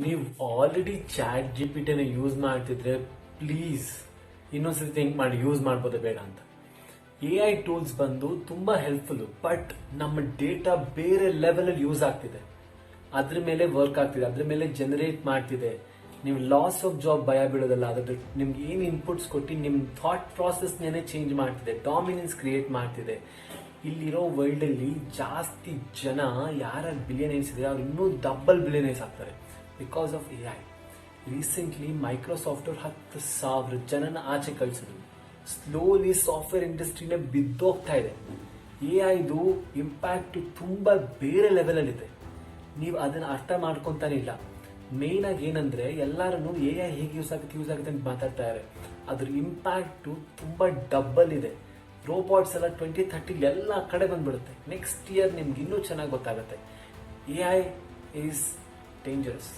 ನೀವು already chat ಜಿಪಿಟಿನ use ಮಾಡ್ತಿದ್ರೆ please ಇನ್ನೊಂದ್ಸತಿ ಥಿಂಕ್ ಮಾಡಿ ಯೂಸ್ ಮಾಡ್ಬೋದು ಬೇಡ ಅಂತ. AI ಟೂಲ್ಸ್ ಬಂದು ತುಂಬಾ ಹೆಲ್ಪ್ಫುಲ್, ಬಟ್ ನಮ್ಮ ಡೇಟಾ ಬೇರೆ ಲೆವೆಲ್ ಅಲ್ಲಿ ಯೂಸ್ ಆಗ್ತಿದೆ, ಅದ್ರ ಮೇಲೆ ವರ್ಕ್ ಆಗ್ತಿದೆ, ಅದ್ರ ಮೇಲೆ ಜನರೇಟ್ ಮಾಡ್ತಿದೆ. ನೀವು ಲಾಸ್ ಆಫ್ ಜಾಬ್ ಭಯ ಬೀಳೋದಲ್ಲ, ಅದ್ರ ನಿಮ್ಗೆ ಏನ್ ಇನ್ಪುಟ್ಸ್ ಕೊಟ್ಟು ನಿಮ್ ಥಾಟ್ ಪ್ರಾಸೆಸ್ ನೇನೆ ಚೇಂಜ್ ಮಾಡ್ತಿದೆ, ಡಾಮಿನೆನ್ಸ್ ಕ್ರಿಯೇಟ್ ಮಾಡ್ತಿದೆ. ಇಲ್ಲಿರೋ ವರ್ಲ್ಡ್ ಅಲ್ಲಿ ಜಾಸ್ತಿ ಜನ ಯಾರ ಬಿಲಿಯನೇರ್ಸ್ ಇದೆ ಅವ್ರು ಇನ್ನೂ ಡಬಲ್ ಬಿಲಿಯನೇರ್ಸ್ ಆಗ್ತಾರೆ because of AI. Recently Microsoft ಅವ್ರು 10,000 ಜನನ ಆಚೆ ಕಳಿಸಿದ್ರು. ಸ್ಲೋಲಿ ಸಾಫ್ಟ್ವೇರ್ ಇಂಡಸ್ಟ್ರಿನೇ ಬಿದ್ದೋಗ್ತಾ ಇದೆ. AIದು ಇಂಪ್ಯಾಕ್ಟ್ ತುಂಬಾ ಬೇರೆ ಲೆವೆಲ್ ಅಲ್ಲಿ ಇದೆ. ನೀವು ಅದನ್ನ ಅರ್ಥ ಮಾಡ್ಕೊಂತಾನೆ ಇಲ್ಲ. ಮೇನ್ ಆಗಿ ಏನಂದ್ರೆ ಎಲ್ಲಾರನು AI ಹೇಗೆ ಯೂಸ್ ಆಗುತ್ತೆ ಅಂತ ಮಾತಾಡ್ತಾ ಇದ್ದಾರೆ. ಅದ್ರ ಇಂಪ್ಯಾಕ್ಟ್ ತುಂಬಾ ಡಬಲ್ ಇದೆ. ರೋಬೋಟ್ಸ್ ಎಲ್ಲ 2030 ಎಲ್ಲ ಕಡೆ ಬಂದ್ಬಿಡುತ್ತೆ. ನೆಕ್ಸ್ಟ್ ಇಯರ್ ನಿಮ್ಗೆ ಇನ್ನೂ ಚೆನ್ನಾಗಿ ಗೊತ್ತಾಗುತ್ತೆ. AI is dangerous.